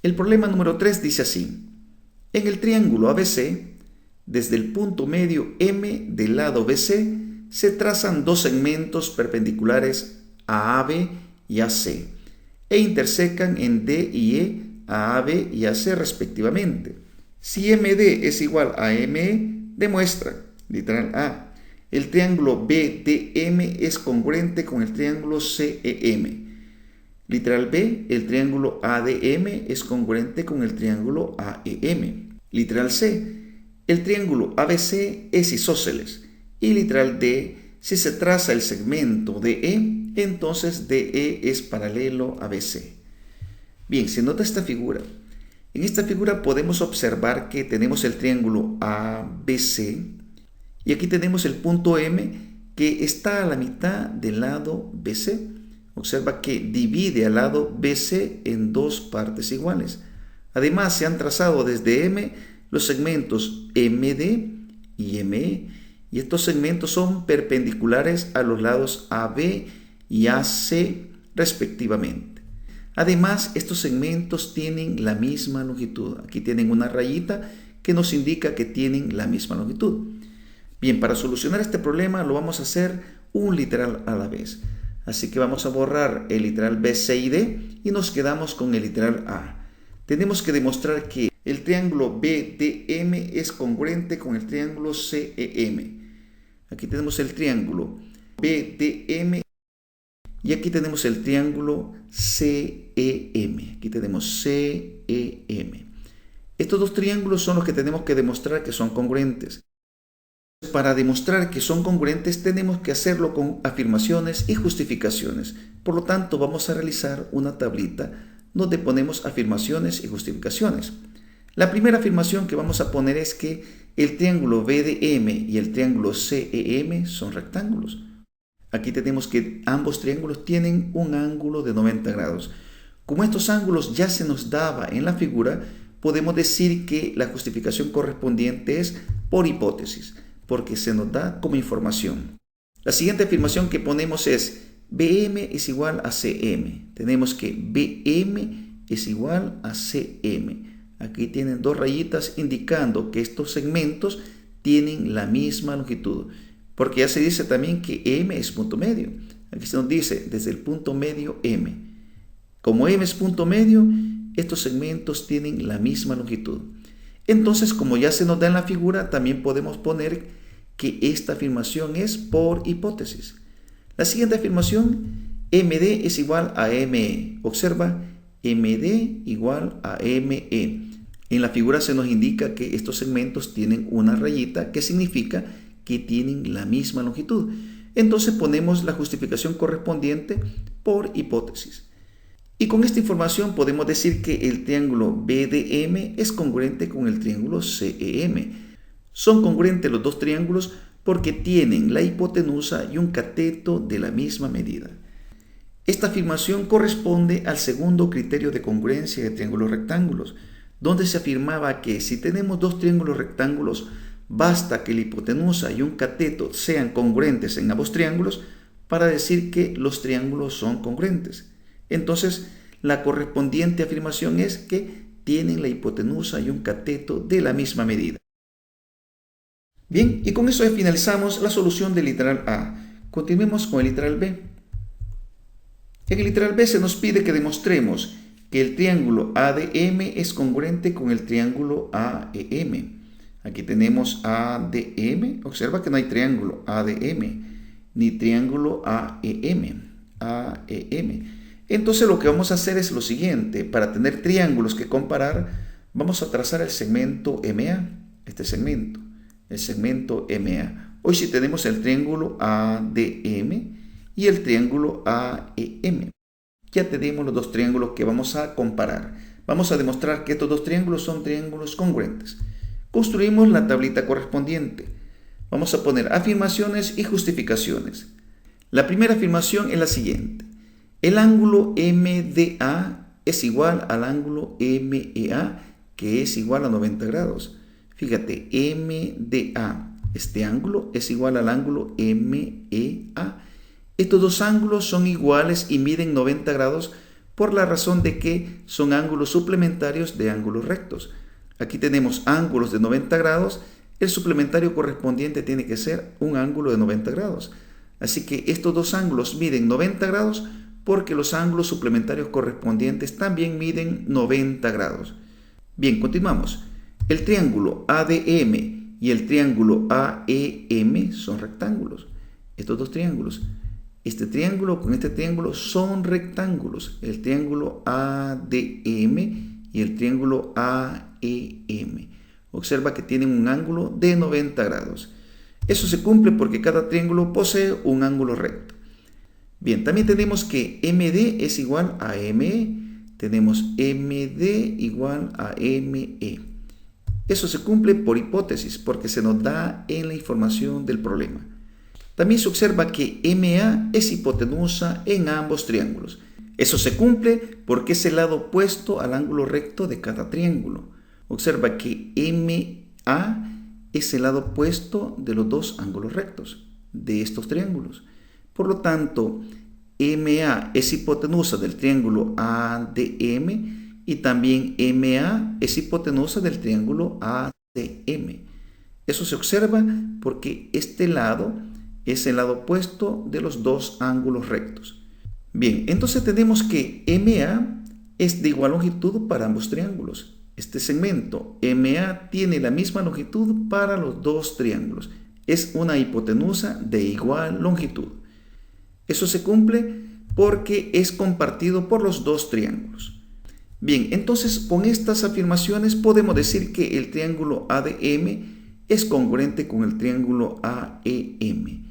El problema número 3 dice así. En el triángulo ABC, desde el punto medio M del lado BC, se trazan dos segmentos perpendiculares a AB y AC e intersecan en D y E a AB y AC respectivamente. Si MD es igual a ME, demuestra, literal A, el triángulo BDM es congruente con el triángulo CEM. Literal B, el triángulo ADM es congruente con el triángulo AEM. Literal C, el triángulo ABC es isósceles. Y literal D, si se traza el segmento DE, entonces DE es paralelo a BC. Bien, se nota esta figura. En esta figura podemos observar que tenemos el triángulo ABC y aquí tenemos el punto M que está a la mitad del lado BC. Observa que divide al lado BC en dos partes iguales. Además, se han trazado desde M los segmentos MD y ME, y estos segmentos son perpendiculares a los lados AB y AC respectivamente. Además, estos segmentos tienen la misma longitud. Aquí tienen una rayita que nos indica que tienen la misma longitud. Bien, para solucionar este problema lo vamos a hacer un literal a la vez. Así que vamos a borrar el literal B, C y D y nos quedamos con el literal A. Tenemos que demostrar que el triángulo BDM es congruente con el triángulo CEM. Aquí tenemos el triángulo BDM y aquí tenemos el triángulo CEM. Aquí tenemos CEM. Estos dos triángulos son los que tenemos que demostrar que son congruentes. Para demostrar que son congruentes tenemos que hacerlo con afirmaciones y justificaciones. Por lo tanto, vamos a realizar una tablita donde ponemos afirmaciones y justificaciones. La primera afirmación que vamos a poner es que el triángulo BDM y el triángulo CEM son rectángulos. Aquí tenemos que ambos triángulos tienen un ángulo de 90 grados. Como estos ángulos ya se nos daba en la figura, podemos decir que la justificación correspondiente es por hipótesis, porque se nos da como información. La siguiente afirmación que ponemos es BM es igual a CM. Tenemos que BM es igual a CM. Aquí tienen dos rayitas indicando que estos segmentos tienen la misma longitud, porque ya se dice también que M es punto medio. Aquí se nos dice desde el punto medio M. Como M es punto medio, estos segmentos tienen la misma longitud. Entonces, como ya se nos da en la figura, también podemos poner que esta afirmación es por hipótesis. La siguiente afirmación, MD es igual a ME. Observa, MD igual a ME. En la figura se nos indica que estos segmentos tienen una rayita que significa que tienen la misma longitud. Entonces ponemos la justificación correspondiente por hipótesis. Y con esta información podemos decir que el triángulo BDM es congruente con el triángulo CEM. Son congruentes los dos triángulos porque tienen la hipotenusa y un cateto de la misma medida. Esta afirmación corresponde al segundo criterio de congruencia de triángulos rectángulos, donde se afirmaba que si tenemos dos triángulos rectángulos, basta que la hipotenusa y un cateto sean congruentes en ambos triángulos para decir que los triángulos son congruentes. Entonces, la correspondiente afirmación es que tienen la hipotenusa y un cateto de la misma medida. Bien, y con eso ya finalizamos la solución del literal A. Continuemos con el literal B. En el literal B se nos pide que demostremos que el triángulo ADM es congruente con el triángulo AEM. Aquí tenemos ADM. Observa que no hay triángulo ADM ni triángulo AEM. Entonces lo que vamos a hacer es lo siguiente. Para tener triángulos que comparar, vamos a trazar el segmento MA. Este segmento, el segmento MA. Hoy sí tenemos el triángulo ADM y el triángulo AEM. Ya tenemos los dos triángulos que vamos a comparar. Vamos a demostrar que estos dos triángulos son triángulos congruentes. Construimos la tablita correspondiente. Vamos a poner afirmaciones y justificaciones. La primera afirmación es la siguiente. El ángulo MDA es igual al ángulo MEA, que es igual a 90 grados. Fíjate, MDA, este ángulo es igual al ángulo MEA. Estos dos ángulos son iguales y miden 90 grados por la razón de que son ángulos suplementarios de ángulos rectos. Aquí tenemos ángulos de 90 grados, el suplementario correspondiente tiene que ser un ángulo de 90 grados. Así que estos dos ángulos miden 90 grados porque los ángulos suplementarios correspondientes también miden 90 grados. Bien, continuamos. El triángulo ADM y el triángulo AEM son rectángulos. Estos dos triángulos. Este triángulo con este triángulo son rectángulos. El triángulo ADM y el triángulo AEM. Observa que tienen un ángulo de 90 grados. Eso se cumple porque cada triángulo posee un ángulo recto. Bien, también tenemos que MD es igual a ME. Tenemos MD igual a ME. Eso se cumple por hipótesis porque se nos da en la información del problema. También se observa que MA es hipotenusa en ambos triángulos. Eso se cumple porque es el lado opuesto al ángulo recto de cada triángulo. Observa que MA es el lado opuesto de los dos ángulos rectos de estos triángulos. Por lo tanto, MA es hipotenusa del triángulo ADM y también MA es hipotenusa del triángulo ACM. Eso se observa porque este lado es el lado opuesto de los dos ángulos rectos. Bien, entonces tenemos que MA es de igual longitud para ambos triángulos. Este segmento MA tiene la misma longitud para los dos triángulos. Es una hipotenusa de igual longitud. Eso se cumple porque es compartido por los dos triángulos. Bien, entonces con estas afirmaciones podemos decir que el triángulo ADM es congruente con el triángulo AEM.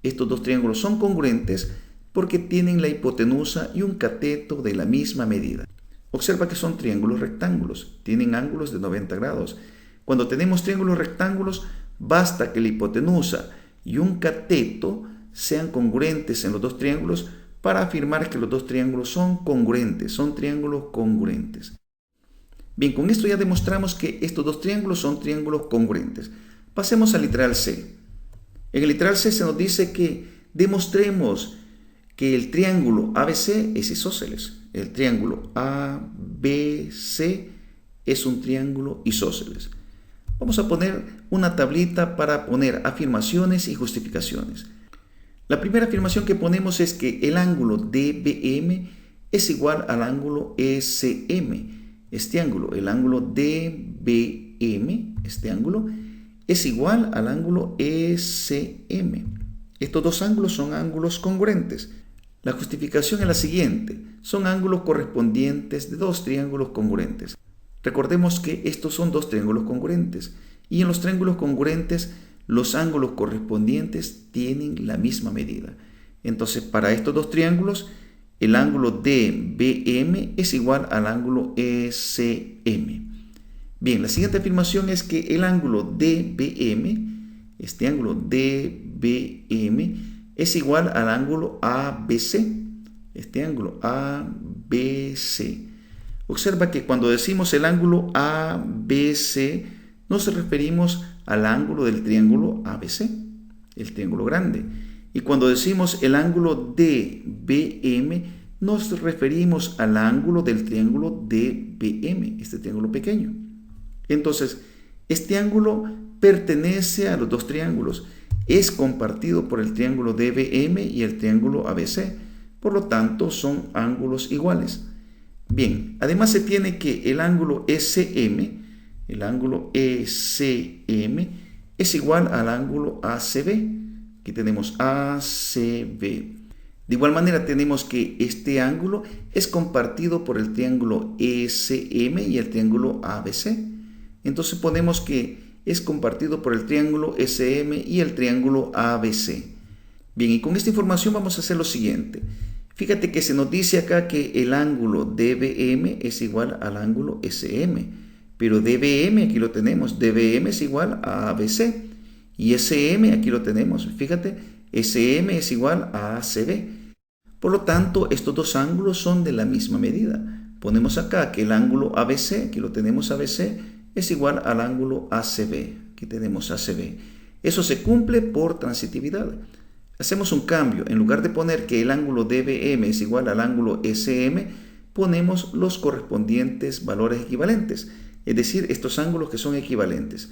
Estos dos triángulos son congruentes porque tienen la hipotenusa y un cateto de la misma medida. Observa que son triángulos rectángulos, tienen ángulos de 90 grados. Cuando tenemos triángulos rectángulos, basta que la hipotenusa y un cateto sean congruentes en los dos triángulos para afirmar que los dos triángulos son congruentes, son triángulos congruentes. Bien, con esto ya demostramos que estos dos triángulos son triángulos congruentes. Pasemos al literal C. En el literal C se nos dice que demostremos que el triángulo ABC es isósceles. El triángulo ABC es un triángulo isósceles. Vamos a poner una tablita para poner afirmaciones y justificaciones. La primera afirmación que ponemos es que el ángulo DBM es igual al ángulo ECM. Este ángulo, el ángulo DBM, este ángulo, es igual al ángulo ECM. Estos dos ángulos son ángulos congruentes. La justificación es la siguiente. Son ángulos correspondientes de dos triángulos congruentes. Recordemos que estos son dos triángulos congruentes. Y en los triángulos congruentes, los ángulos correspondientes tienen la misma medida. Entonces, para estos dos triángulos, el ángulo DBM es igual al ángulo ECM. Bien, la siguiente afirmación es que el ángulo DBM, este ángulo DBM, es igual al ángulo ABC. Este ángulo ABC. Observa que cuando decimos el ángulo ABC, nos referimos al ángulo del triángulo ABC, el triángulo grande. Y cuando decimos el ángulo DBM, nos referimos al ángulo del triángulo DBM, este triángulo pequeño. Entonces, este ángulo pertenece a los dos triángulos. Es compartido por el triángulo DBM y el triángulo ABC. Por lo tanto, son ángulos iguales. Bien, además se tiene que el ángulo ECM es igual al ángulo ACB. Aquí tenemos ACB. De igual manera tenemos que este ángulo es compartido por el triángulo ECM y el triángulo ABC. Entonces ponemos que es compartido por el triángulo ECM y el triángulo ABC. Bien, y con esta información vamos a hacer lo siguiente. Fíjate que se nos dice acá que el ángulo DBM es igual al ángulo ECM, pero DBM aquí lo tenemos, DBM es igual a ABC y ECM aquí lo tenemos, fíjate, ECM es igual a ACB. Por lo tanto, estos dos ángulos son de la misma medida. Ponemos acá que el ángulo ABC, aquí lo tenemos ABC, es igual al ángulo ACB, aquí tenemos ACB. Eso se cumple por transitividad. Hacemos un cambio, en lugar de poner que el ángulo DBM es igual al ángulo ECM, ponemos los correspondientes valores equivalentes, es decir, estos ángulos que son equivalentes.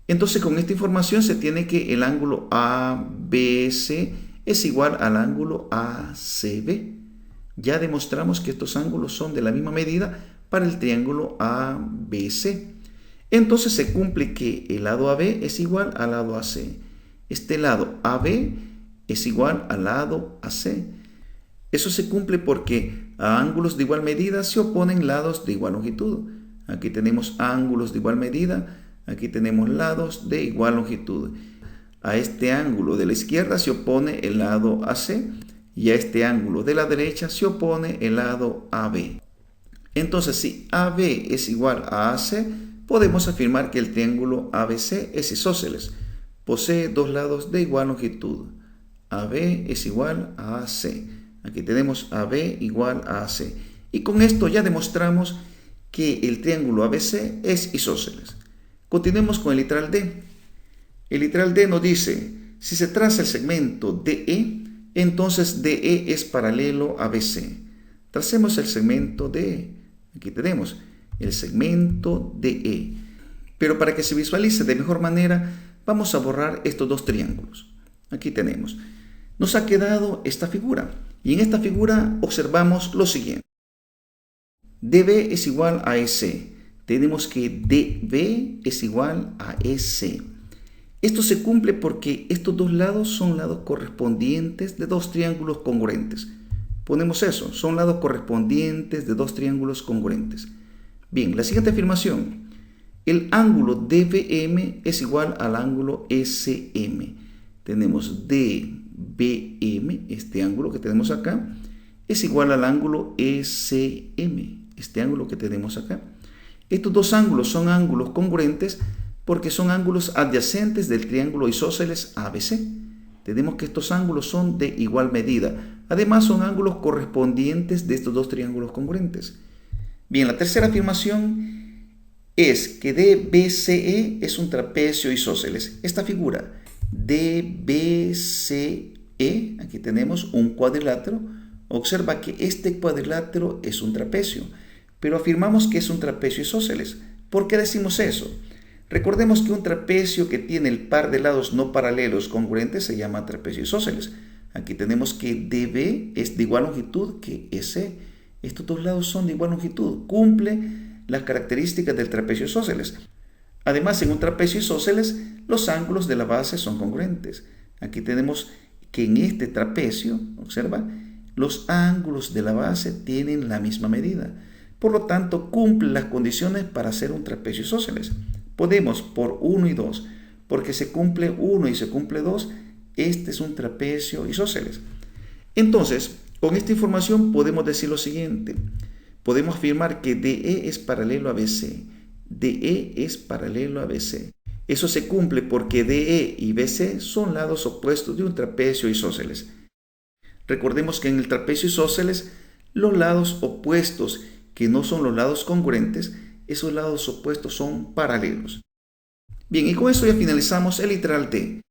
Entonces, con esta información se tiene que el ángulo ABC es igual al ángulo ACB. Ya demostramos que estos ángulos son de la misma medida para el triángulo ABC. Entonces se cumple que el lado AB es igual al lado AC. Este lado AB es igual al lado AC. Eso se cumple porque a ángulos de igual medida se oponen lados de igual longitud. Aquí tenemos ángulos de igual medida, aquí tenemos lados de igual longitud. A este ángulo de la izquierda se opone el lado AC y a este ángulo de la derecha se opone el lado AB. Entonces, si AB es igual a AC, podemos afirmar que el triángulo ABC es isósceles. Posee dos lados de igual longitud. AB es igual a AC. Aquí tenemos AB igual a AC. Y con esto ya demostramos que el triángulo ABC es isósceles. Continuemos con el literal D. El literal D nos dice, si se traza el segmento DE, entonces DE es paralelo a BC. Tracemos el segmento DE. Aquí tenemos el segmento DE. Pero para que se visualice de mejor manera, vamos a borrar estos dos triángulos. Aquí tenemos. Nos ha quedado esta figura. Y en esta figura observamos lo siguiente. DB es igual a EC. Tenemos que DB es igual a EC. Esto se cumple porque estos dos lados son lados correspondientes de dos triángulos congruentes. Ponemos eso, son lados correspondientes de dos triángulos congruentes. Bien, la siguiente afirmación. El ángulo DBM es igual al ángulo SM. Tenemos DBM, este ángulo que tenemos acá, es igual al ángulo SM, este ángulo que tenemos acá. Estos dos ángulos son ángulos congruentes porque son ángulos adyacentes del triángulo isósceles ABC. Tenemos que estos ángulos son de igual medida. Además, son ángulos correspondientes de estos dos triángulos congruentes. Bien, la tercera afirmación es que DBCE es un trapecio isósceles. Esta figura, DBCE, aquí tenemos un cuadrilátero. Observa que este cuadrilátero es un trapecio, pero afirmamos que es un trapecio isósceles. ¿Por qué decimos eso? Recordemos que un trapecio que tiene el par de lados no paralelos congruentes se llama trapecio isósceles. Aquí tenemos que DB es de igual longitud que EC. Estos dos lados son de igual longitud. Cumple las características del trapecio isósceles. Además, en un trapecio isósceles, los ángulos de la base son congruentes. Aquí tenemos que en este trapecio, observa, los ángulos de la base tienen la misma medida. Por lo tanto, cumple las condiciones para hacer un trapecio isósceles. Podemos por 1 y 2, porque se cumple 1 y se cumple 2, este es un trapecio isósceles. Entonces, con esta información podemos decir lo siguiente. Podemos afirmar que DE es paralelo a BC. DE es paralelo a BC. Eso se cumple porque DE y BC son lados opuestos de un trapecio isósceles. Recordemos que en el trapecio isósceles, los lados opuestos que no son los lados congruentes, esos lados opuestos son paralelos. Bien, y con eso ya finalizamos el literal D.